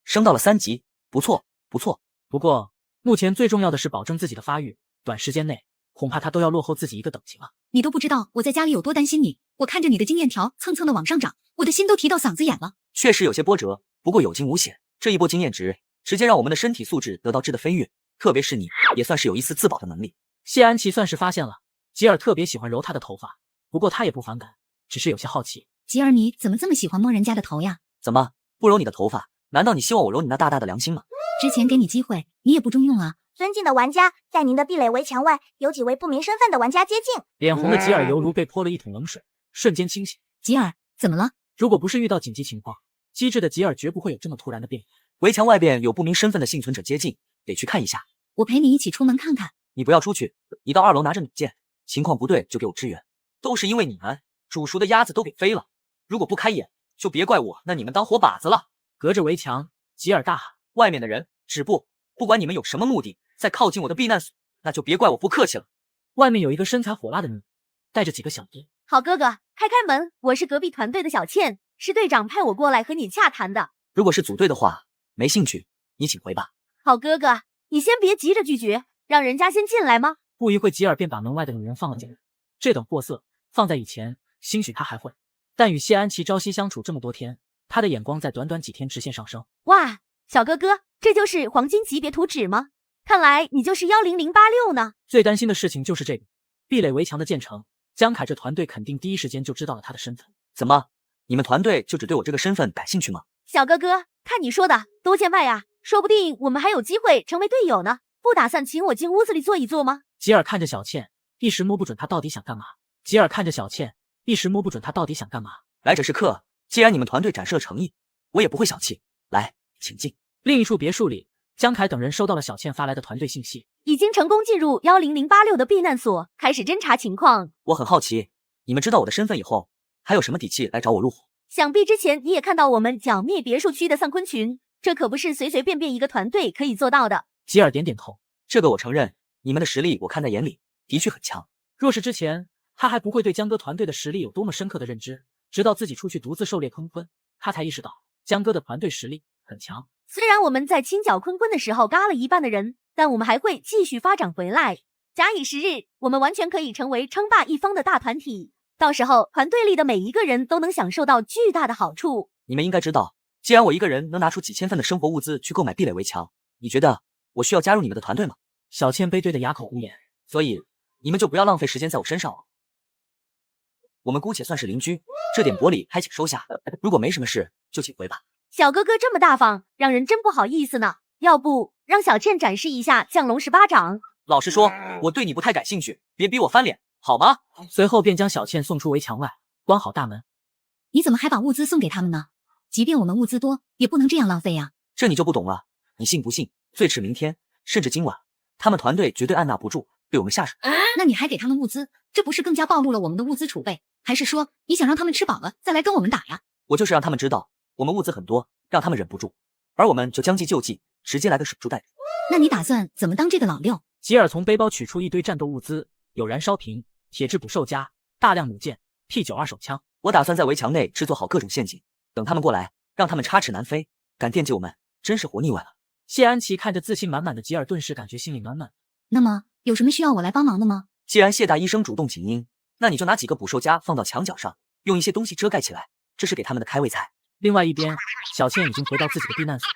升到了3级，不错不错。不过目前最重要的是保证自己的发育，短时间内恐怕他都要落后自己一个等级了。你都不知道我在家里有多担心你，我看着你的经验条蹭蹭的往上涨，我的心都提到嗓子眼了。确实有些波折，不过有惊无险。这一波经验值直接让我们的身体素质得到质的飞跃，特别是你，也算是有一丝自保的能力。谢安琪算是发现了，吉尔特别喜欢揉他的头发，不过他也不反感，只是有些好奇。吉尔，你怎么这么喜欢摸人家的头呀？怎么不揉你的头发？难道你希望我揉你那大大的良心吗？之前给你机会，你也不中用啊。尊敬的玩家，在您的壁垒围墙外有几位不明身份的玩家接近。脸红的吉尔犹如被泼了一桶冷水，瞬间清醒。吉尔，怎么了？如果不是遇到紧急情况，机智的吉尔绝不会有这么突然的变化。围墙外边有不明身份的幸存者接近，得去看一下。我陪你一起出门看看。你不要出去，你到2楼拿着弩箭，情况不对就给我支援。都是因为你们，煮熟的鸭子都给飞了。如果不开眼，就别怪我，那你们当活靶子了。隔着围墙，吉尔大喊：外面的人止步！不管你们有什么目的，再靠近我的避难所，那就别怪我不客气了。外面有一个身材火辣的女，带着几个小弟。好哥哥，开门，我是隔壁团队的小倩，是队长派我过来和你洽谈的。如果是组队的话，没兴趣，你请回吧。好哥哥，你先别急着拒绝，让人家先进来吗？不一会，吉尔便把门外的女人放了进来。这等货色放在以前，兴许他还会，但与谢安琪朝夕相处这么多天，他的眼光在短短几天直线上升。哇，小哥哥，这就是黄金级别图纸吗？看来你就是10086呢。最担心的事情就是这个壁垒围墙的建成，江凯这团队肯定第一时间就知道了他的身份。怎么，你们团队就只对我这个身份感兴趣吗？小哥哥，看你说的多见外啊，说不定我们还有机会成为队友呢。不打算请我进屋子里坐一坐吗？吉尔看着小倩，一时摸不准他到底想干嘛。来者是客，既然你们团队展示了诚意，我也不会小气。来，请进。另一处别墅里，江凯等人收到了小倩发来的团队信息，已经成功进入10086的避难所，开始侦查情况。我很好奇，你们知道我的身份以后，还有什么底气来找我入伙？想必之前你也看到我们剿灭别墅区的丧坤群，这可不是随随便便一个团队可以做到的。吉尔点点头，这个我承认，你们的实力我看在眼里，的确很强。若是之前，他还不会对江哥团队的实力有多么深刻的认知，直到自己出去独自狩猎坤坤，他才意识到江哥的团队实力很强。虽然我们在清剿坤坤的时候嘎了一半的人，但我们还会继续发展回来。假以时日，我们完全可以成为称霸一方的大团体，到时候团队里的每一个人都能享受到巨大的好处。你们应该知道，既然我一个人能拿出几千份的生活物资去购买壁垒围墙，你觉得我需要加入你们的团队吗？小倩被对得哑口无言，所以你们就不要浪费时间在我身上了。我们姑且算是邻居，这点薄礼还请收下。如果没什么事，就请回吧。小哥哥这么大方，让人真不好意思呢。要不让小倩展示一下降龙18掌？老实说，我对你不太感兴趣，别逼我翻脸，好吗？随后便将小倩送出围墙外，关好大门。你怎么还把物资送给他们呢？即便我们物资多，也不能这样浪费呀。这你就不懂了，你信不信？最迟明天，甚至今晚，他们团队绝对按捺不住，被我们下手。那你还给他们物资，这不是更加暴露了我们的物资储备？还是说你想让他们吃饱了再来跟我们打呀？我就是让他们知道我们物资很多，让他们忍不住，而我们就将计就计，直接来个守株待兔。那你打算怎么当这个老六？吉尔从背包取出一堆战斗物资，有燃烧瓶、铁质捕兽夹、大量弩箭、P92手枪。我打算在围墙内制作好各种陷阱，等他们过来，让他们插翅难飞。敢惦记我们，真是活腻歪了。谢安琪看着自信满满的吉尔，顿时感觉心里暖暖。那么有什么需要我来帮忙的吗？既然谢大医生主动请缨，那你就拿几个捕兽夹放到墙角上，用一些东西遮盖起来，这是给他们的开胃菜。另外一边，小倩已经回到自己的避难所，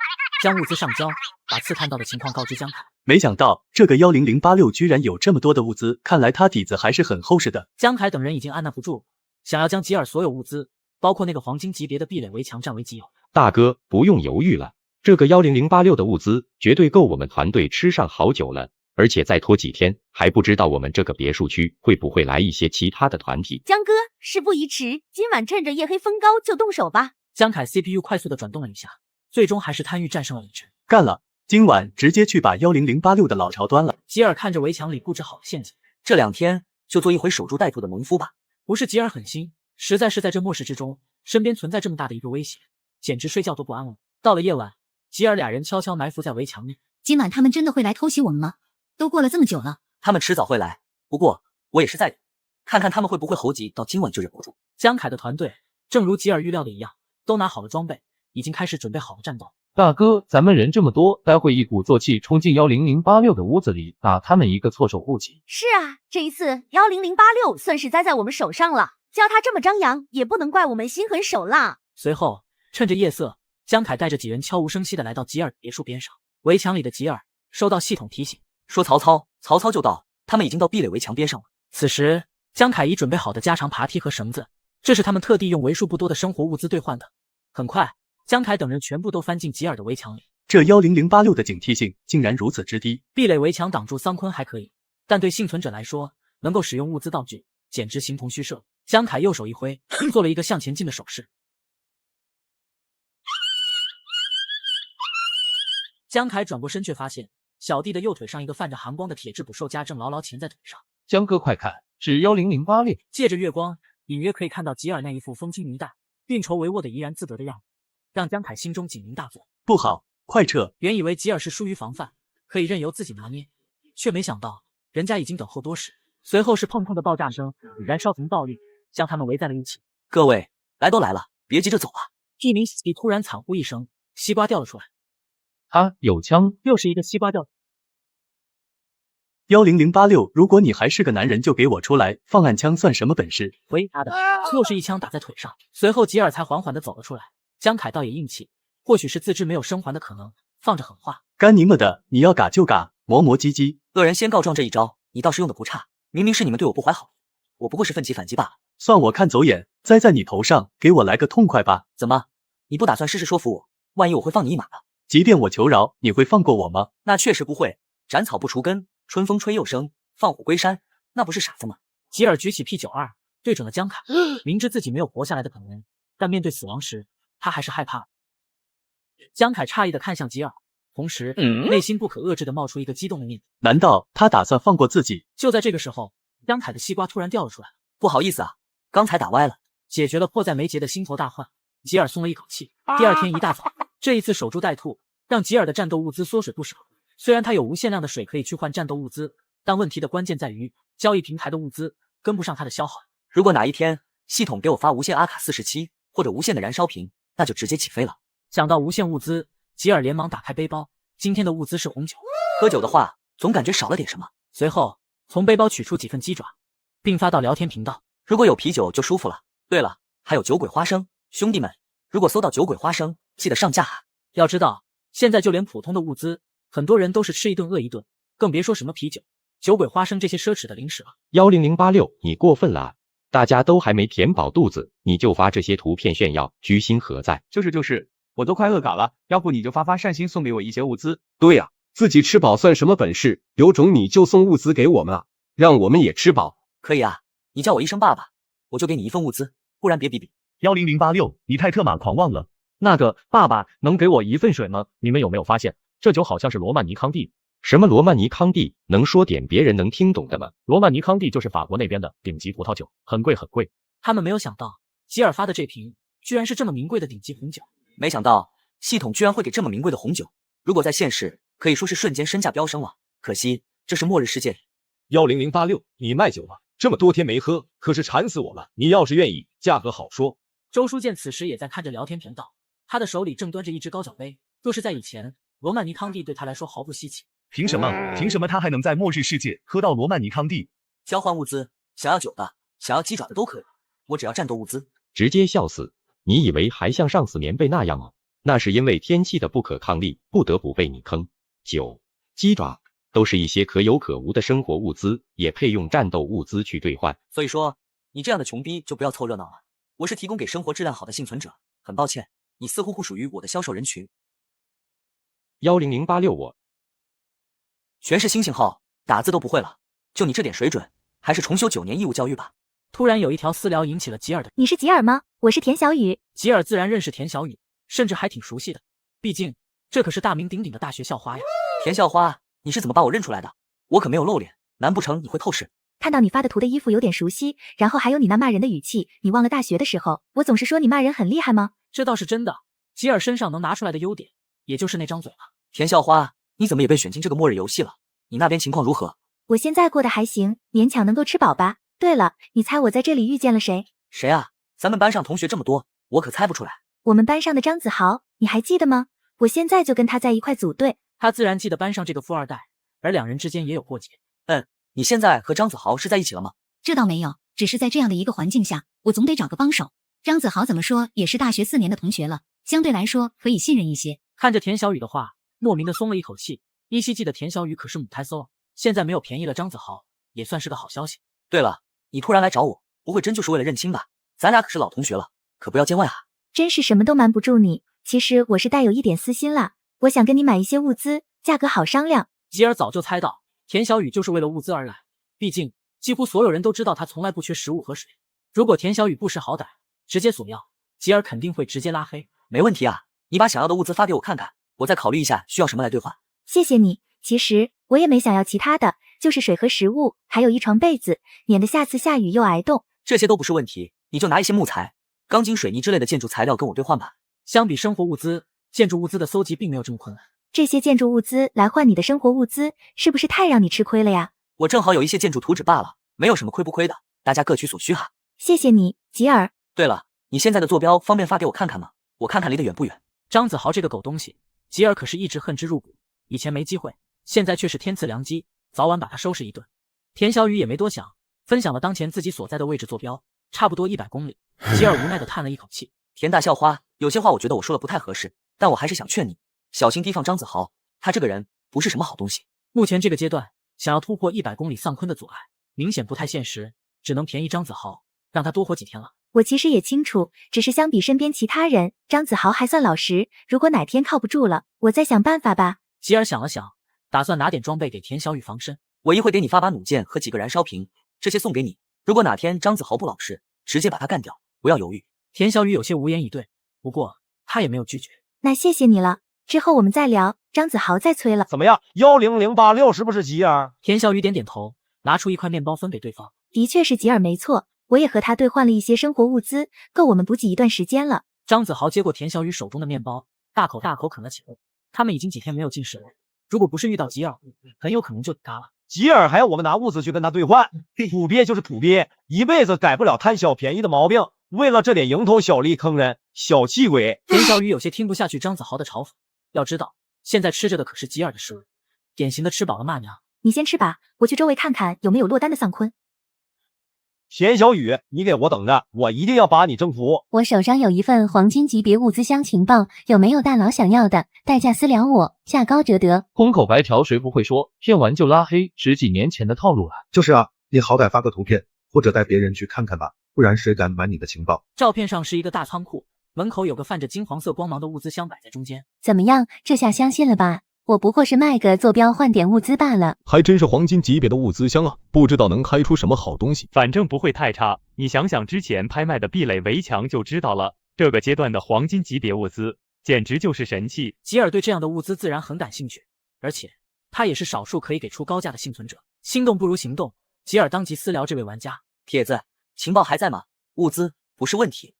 将物资上交，把刺探到的情况告知江凯。没想到这个10086居然有这么多的物资，看来他底子还是很厚实的。江凯等人已经按捺不住，想要将吉尔所有物资，包括那个黄金级别的壁垒围墙占为己有。大哥，不用犹豫了，这个10086的物资绝对够我们团队吃上好久了。而且再拖几天，还不知道我们这个别墅区会不会来一些其他的团体。江哥，事不宜迟，今晚趁着夜黑风高就动手吧。江凯 CPU 快速的转动了一下，最终还是贪欲战胜了理智。干了，今晚直接去把10086的老巢端了。吉尔看着围墙里布置好的陷阱，这2天就做一回守株待兔的农夫吧。不是吉尔狠心，实在是在这末世之中，身边存在这么大的一个威胁，简直睡觉都不安稳。到了夜晚，吉尔俩人悄悄埋伏在围墙内。今晚他们真的会来偷袭我们吗？都过了这么久了，他们迟早会来。不过我也是在看看他们会不会猴急到今晚就忍不住。江凯的团队正如吉尔预料的一样，都拿好了装备，已经开始准备好了战斗。大哥，咱们人这么多，待会一鼓作气冲进10086的屋子里，打他们一个措手不及。是啊，这一次10086算是栽在我们手上了，叫他这么张扬，也不能怪我们心狠手辣。随后，趁着夜色，江凯带着几人悄无声息的来到吉尔别墅边上。围墙里的吉尔收到系统提醒，说曹操就到，他们已经到壁垒围墙边上了。此时，江凯已准备好的加长爬梯和绳子，这是他们特地用为数不多的生活物资兑换的。很快，江凯等人全部都翻进吉尔的围墙里。这10086的警惕性竟然如此之低。壁垒围墙挡住桑坤还可以，但对幸存者来说，能够使用物资道具，简直形同虚设。江凯右手一挥，做了一个向前进的手势。江凯转过身，却发现小弟的右腿上一个泛着寒光的铁质捕兽夹正牢牢钳在腿上。江哥，快看，是10086！借着月光，隐约可以看到吉尔那一副风轻云淡、运筹帷幄的怡然自得的样子，让江凯心中警铃大作。不好，快撤！原以为吉尔是疏于防范，可以任由自己拿捏，却没想到人家已经等候多时。随后是砰砰的爆炸声与燃烧瓶爆裂，将他们围在了一起。各位，来都来了，别急着走啊！一名死敌突然惨呼一声，西瓜掉了出来。他有枪，又是一个西瓜掉。10086，如果你还是个男人，就给我出来！放暗枪算什么本事？回他的，又是一枪打在腿上。随后吉尔才缓缓的走了出来。江凯倒也硬气，或许是自知没有生还的可能，放着狠话：干你们的！你要嘎就嘎，磨磨唧唧。恶人先告状这一招，你倒是用的不差。明明是你们对我不怀好，我不过是奋起反击罢了。算我看走眼，栽在你头上，给我来个痛快吧。怎么，你不打算试试说服我？万一我会放你一马呢？即便我求饶，你会放过我吗？那确实不会。斩草不除根，春风吹又生，放虎归山，那不是傻子吗？吉尔举起 P92，对准了江凯。明知自己没有活下来的可能，但面对死亡时，他还是害怕。江凯诧异的看向吉尔，同时内心不可遏制的冒出一个激动的念头。难道他打算放过自己？就在这个时候，江凯的西瓜突然掉了出来。不好意思啊，刚才打歪了。解决了迫在眉睫的心头大患，吉尔松了一口气。第二天一大早，这一次守株待兔，让吉尔的战斗物资缩水不少。虽然他有无限量的水可以去换战斗物资，但问题的关键在于交易平台的物资跟不上他的消耗。如果哪一天系统给我发无限阿卡47或者无限的燃烧瓶，那就直接起飞了。想到无限物资，吉尔连忙打开背包，今天的物资是红酒。喝酒的话，总感觉少了点什么。随后从背包取出几份鸡爪，并发到聊天频道。如果有啤酒就舒服了。对了，还有酒鬼花生，兄弟们，如果搜到酒鬼花生，记得上架啊！要知道，现在就连普通的物资，很多人都是吃一顿饿一顿，更别说什么啤酒、酒鬼花生这些奢侈的零食了。10086，你过分了啊！大家都还没填饱肚子，你就发这些图片炫耀，居心何在？就是，我都快饿嘎了，要不你就发善心送给我一些物资。对呀，自己吃饱算什么本事？有种你就送物资给我们啊，让我们也吃饱。可以啊，你叫我一声爸爸，我就给你一份物资，不然别比比。10086，你太特马狂妄了。那个爸爸能给我一份水吗？你们有没有发现，这酒好像是罗曼尼康帝？什么罗曼尼康帝？能说点别人能听懂的吗？罗曼尼康帝就是法国那边的顶级葡萄酒，很贵很贵。他们没有想到，吉尔发的这瓶居然是这么名贵的顶级红酒。没想到系统居然会给这么名贵的红酒，如果在现实，可以说是瞬间身价飙升了。可惜这是末日世界。10086，你卖酒吧，这么多天没喝，可是馋死我了。你要是愿意，价格好说。周书建此时也在看着聊天频道，他的手里正端着一只高脚杯。若是在以前，罗曼尼康帝对他来说毫不稀奇。凭什么他还能在末日世界喝到罗曼尼康帝？交换物资，想要酒的，想要鸡爪的都可以，我只要战斗物资。直接笑死！你以为还像上次棉被那样吗？那是因为天气的不可抗力，不得不被你坑。酒、鸡爪都是一些可有可无的生活物资，也配用战斗物资去兑换。所以说，你这样的穷逼就不要凑热闹了。我是提供给生活质量好的幸存者，很抱歉，你似乎不属于我的销售人群。10086，我全是星星号，打字都不会了，就你这点水准，还是重修9年义务教育吧。突然有一条私聊引起了吉尔的。你是吉尔吗？我是田小雨。吉尔自然认识田小雨，甚至还挺熟悉的，毕竟这可是大名鼎鼎的大学校花呀。田校花，你是怎么把我认出来的？我可没有露脸，难不成你会透视？看到你发的图的衣服有点熟悉，然后还有你那骂人的语气，你忘了大学的时候，我总是说你骂人很厉害吗？这倒是真的。吉尔身上能拿出来的优点，也就是那张嘴了。田校花，你怎么也被选进这个末日游戏了？你那边情况如何？我现在过得还行，勉强能够吃饱吧。对了，你猜我在这里遇见了谁？谁啊？咱们班上同学这么多，我可猜不出来。我们班上的张子豪，你还记得吗？我现在就跟他在一块组队。他自然记得班上这个富二代，而两人之间也有过节。你现在和张子豪是在一起了吗？这倒没有，只是在这样的一个环境下，我总得找个帮手。张子豪怎么说也是大学4年的同学了，相对来说可以信任一些。看着田小雨的话，莫名的松了一口气。依稀记得田小雨可是母胎 so， 现在没有便宜了张子豪，也算是个好消息。对了，你突然来找我，不会真就是为了认亲吧？咱俩可是老同学了，可不要见外啊。真是什么都瞒不住你，其实我是带有一点私心啦，我想跟你买一些物资，价格好商量。吉尔早就猜到田小雨就是为了物资而来，毕竟几乎所有人都知道他从来不缺食物和水。如果田小雨不识好歹，直接索要，吉尔肯定会直接拉黑。没问题啊，你把想要的物资发给我看看，我再考虑一下需要什么来兑换。谢谢你，其实我也没想要其他的，就是水和食物，还有一床被子，免得下次下雨又挨冻。这些都不是问题，你就拿一些木材、钢筋、水泥之类的建筑材料跟我兑换吧。相比生活物资，建筑物资的搜集并没有这么困难。这些建筑物资来换你的生活物资，是不是太让你吃亏了呀？我正好有一些建筑图纸罢了，没有什么亏不亏的，大家各取所需哈。谢谢你，吉尔。对了，你现在的坐标方便发给我看看吗？我看看离得远不远。张子豪这个狗东西，吉尔可是一直恨之入骨，以前没机会，现在却是天赐良机，早晚把他收拾一顿。田小雨也没多想，分享了当前自己所在的位置坐标，差不多100公里。吉尔无奈的叹了一口气。田大校花，有些话我觉得我说的不太合适，但我还是想劝你小心提防张子豪，他这个人不是什么好东西。目前这个阶段，想要突破100公里丧坤的阻碍，明显不太现实，只能便宜张子豪，让他多活几天了。我其实也清楚，只是相比身边其他人，张子豪还算老实。如果哪天靠不住了，我再想办法吧。吉尔想了想，打算拿点装备给田小雨防身。我一会给你发把弩箭和几个燃烧瓶，这些送给你。如果哪天张子豪不老实，直接把他干掉，不要犹豫。田小雨有些无言以对，不过他也没有拒绝。那谢谢你了，之后我们再聊。张子豪再催了。怎么样？10086是不是吉尔？田小雨点点头，拿出一块面包分给对方。的确是吉尔没错，我也和他兑换了一些生活物资，够我们补给一段时间了。张子豪接过田小雨手中的面包，大口大口啃了起来。他们已经几天没有进食了，如果不是遇到吉尔，很有可能就嘎了。吉尔还要我们拿物资去跟他兑换，土鳖就是土鳖，一辈子改不了贪小便宜的毛病。为了这点蝇头小利坑人，小气鬼。田小雨有些听不下去张子豪的嘲讽，要知道现在吃着的可是吉尔的食物，典型的吃饱了骂娘。你先吃吧，我去周围看看有没有落单的丧坤。田小雨，你给我等着，我一定要把你征服。我手上有一份黄金级别物资箱情报，有没有大佬想要的？代价私聊我，价高者得。空口白条谁不会说，骗完就拉黑，十几年前的套路了。就是啊，你好歹发个图片，或者带别人去看看吧，不然谁敢买你的情报？照片上是一个大仓库，门口有个泛着金黄色光芒的物资箱摆在中间。怎么样，这下相信了吧？我不过是卖个坐标换点物资罢了。还真是黄金级别的物资箱啊，不知道能开出什么好东西。反正不会太差，你想想之前拍卖的壁垒围墙就知道了。这个阶段的黄金级别物资简直就是神器。吉尔对这样的物资自然很感兴趣，而且他也是少数可以给出高价的幸存者。心动不如行动，吉尔当即私聊这位玩家。铁子，情报还在吗？物资不是问题。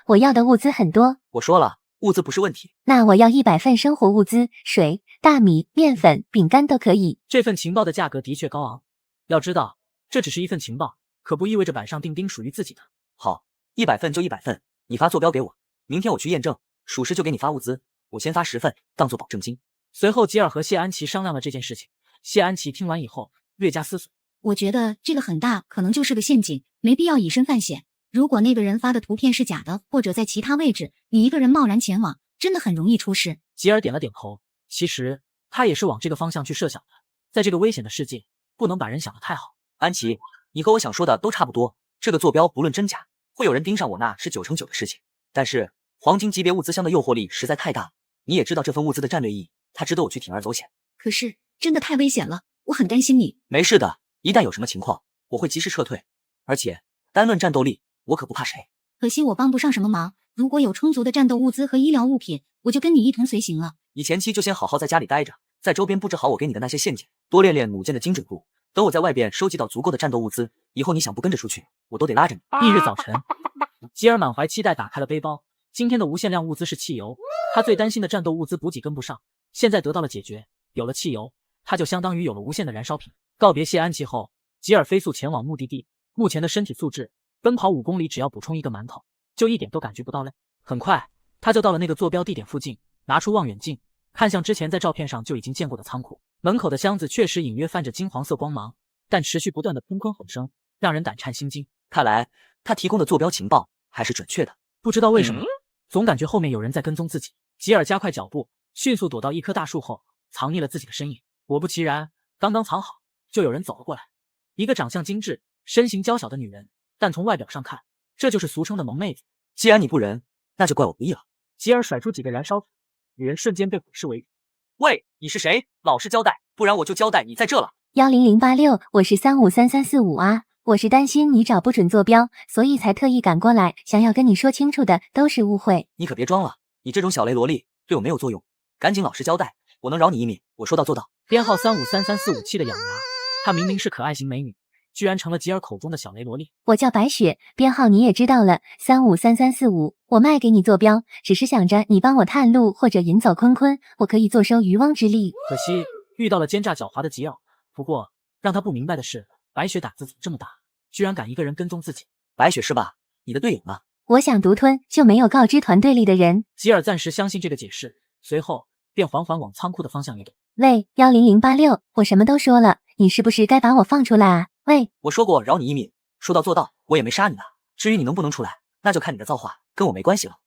我要的物资很多。我说了，物资不是问题。那我要100份生活物资，水、大米、面粉、饼干都可以。这份情报的价格的确高昂，要知道这只是一份情报，可不意味着板上钉钉属于自己的。好，100份就100份，你发坐标给我，明天我去验证，属实就给你发物资。我先发10份，当做保证金。随后吉尔和谢安琪商量了这件事情。谢安琪听完以后略加思索，我觉得这个很大可能就是个陷阱，没必要以身犯险。如果那个人发的图片是假的，或者在其他位置，你一个人贸然前往，真的很容易出事。吉尔点了点头，其实他也是往这个方向去设想的。在这个危险的世界，不能把人想得太好。安琪，你和我想说的都差不多。这个坐标不论真假，会有人盯上我，那是9成9的事情。但是黄金级别物资箱的诱惑力实在太大了，你也知道这份物资的战略意义，它值得我去铤而走险。可是真的太危险了，我很担心你。没事的，一旦有什么情况，我会及时撤退。而且单论战斗力，我可不怕谁。可惜我帮不上什么忙，如果有充足的战斗物资和医疗物品，我就跟你一同随行了。你前期就先好好在家里待着，在周边布置好我给你的那些陷阱，多练练弩箭的精准度。等我在外边收集到足够的战斗物资，以后你想不跟着出去，我都得拉着你。翌日早晨，吉尔满怀期待打开了背包。今天的无限量物资是汽油，他最担心的战斗物资补给跟不上，现在得到了解决。有了汽油，他就相当于有了无限的燃烧品。告别谢安琪后，吉尔飞速前往目的地。目前的身体素质，奔跑5公里只要补充1个馒头，就一点都感觉不到累。很快，他就到了那个坐标地点附近，拿出望远镜，看向之前在照片上就已经见过的仓库。门口的箱子确实隐约泛着金黄色光芒，但持续不断的砰砰吼声让人胆颤心惊。看来他提供的坐标情报还是准确的。不知道为什么，总感觉后面有人在跟踪自己。吉尔加快脚步，迅速躲到一棵大树后，藏匿了自己的身影。果不其然，刚刚藏好，就有人走了过来。一个长相精致、身形娇小的女人，但从外表上看，这就是俗称的萌妹子。既然你不仁，那就怪我不义了。吉尔甩出几个燃烧品，女人瞬间被毁尸为止。喂，你是谁？老实交代，不然我就交代你在这了。10086，我是353345啊。我是担心你找不准坐标，所以才特意赶过来，想要跟你说清楚的都是误会。你可别装了，你这种小雷萝莉对我没有作用，赶紧老实交代，我能饶你一命，我说到做到。编号35334557的咬牙，她明明是可爱型美女，居然成了吉尔口中的小雷萝莉。我叫白雪，编号你也知道了，353345。我卖给你坐标，只是想着你帮我探路或者引走坤坤，我可以坐收渔翁之利。可惜遇到了奸诈狡猾的吉尔。不过让他不明白的是，白雪胆子怎么这么大，居然敢一个人跟踪自己。白雪是吧？你的队友呢？我想独吞，就没有告知团队里的人。吉尔暂时相信这个解释，随后便缓缓往仓库的方向移动。喂，10086，我什么都说了，你是不是该把我放出来啊？喂，我说过饶你一命，说到做到，我也没杀你呢。至于你能不能出来，那就看你的造化，跟我没关系了。